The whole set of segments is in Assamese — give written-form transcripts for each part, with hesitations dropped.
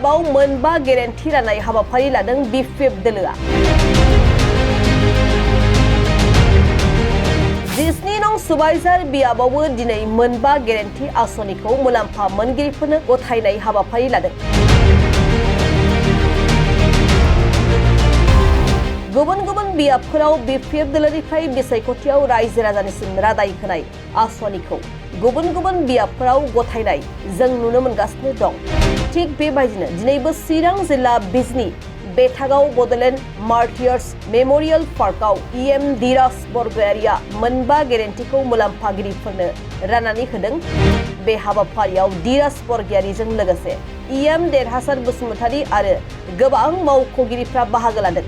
बियाबाव मोनबा गेरेन्टि राननाय हाबाफारि लादों बिपिएफ दोलोआ। 17 नं सुबाइजार बियाबावबो दिनै मोनबा गेरेन्टि आसनिखौ मुलाम्फा मोनगिरिफोरनो गथायनाय हाबाफारि लादों। गुबुन गुबुन बियाबफोराव बिपिएफ दोलोनिफ्राय बिसायख'थियाव रायजो राजानिसिम रादाय होनाय आसनिखौ गुबुन गुबुन बियाबफोराव गथायनाय जों नुनो मोनगासिनो दं। थिग बेबायदिनो दिनैबो चिरां जिल्ला बिजनी बेथागाव बडलेण्ड मार्टियार्स मेमोरियल पार्कआव इएम धीराज बरगयारिया मोनबा गेरेन्टिखौ मुलाम्फागिरिफोरनो राननानै होदों। बे हाबाफारियाव धीराज बरगयारिजों लोगोसे इएम देरहासार बसुमतारी आरो गोबां मावख'गिरिफ्रा बाहागो लादों।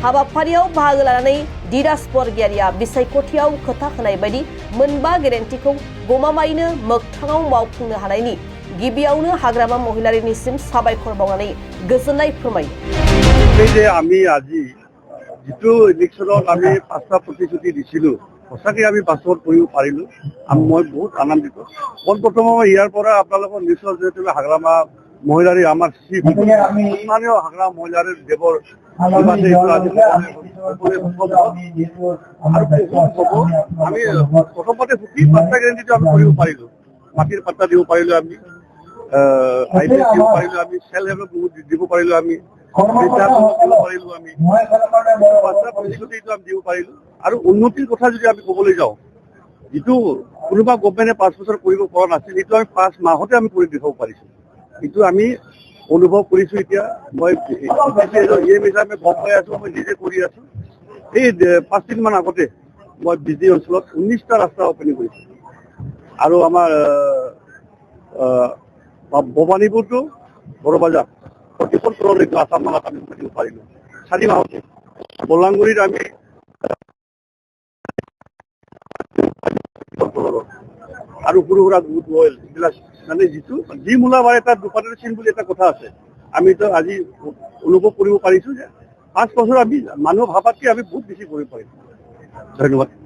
हाबाफारियाव बाहागो लानानै धीराज बरगयारिया बिसायख'थियाव खोथा होनाय बायदि मोनबा गेरेन्टिखौ गमामायैनो मोगथाङाव मावफुंनो हानायनि गिबियावनो हाग्रामा महिलारिनिसिम साबायखर बावनानै गोजोननाय फोरमायो। যে আমি আজি যেটো ইলেকশনত আমি 5টা প্ৰতিশ্ৰুতি দিছিলো সঁচাকৈ আমি বাস্তৱত কৰিব পাৰিলো। মই বহুত আনন্দিত। প্ৰথম ইয়াৰ পৰা আপোনালোকৰ নিশ্চয় যেটো হাগ্ৰামা মহিলাৰী আমাৰ স্থানীয় হাগ্ৰামা মহিলাৰীৰ দেৱৰ আমি প্ৰথমতে সুখী 5টা গেৰেণ্টিটো আমি কৰিব পাৰিলো। মাটিৰ পাত্তা দিব পাৰিলো, আমি আইডিয়া দিব পাৰিলো, আমি সেলফ হেল্প দিব পাৰিলো, আমি দিব পাৰিলো। আৰু উন্নতিৰ কথা যদি আমি ক'বলৈ যাওঁ, যিটো কোনোবা গভমেণ্টে 5 বছৰ কৰিব পৰা নাছিল, সেইটো আমি 5 মাহতে আমি কৰি দেখাব পাৰিছো। এইটো আমি অনুভৱ কৰিছো। এতিয়া মই ইএম হিচাপে গম পাই আছো, মই নিজে কৰি আছো। এই 5 দিন মান আগতে মই বিজি অঞ্চলত 19টা ৰাস্তা অপেনিং কৰিছো। আৰু আমাৰ ভবানীপুৰটো বৰবাজাৰ 44 কৰলৈকে আসাম মানত আমি কৰিব পাৰিলো 4 মাহতে। বলাংগুৰিত আমি আৰু সৰু সুৰা গোট অইল এইবিলাক মানে যি মূলাবাৰে তাত দুপাতৰ চিন বুলি এটা কথা আছে। আমিতো আজি অনুভৱ কৰিব পাৰিছো যে 5 বছৰ আমি মানুহ ভাবাতকে আমি বহুত বেছি কৰিব পাৰিছো। ধন্যবাদ।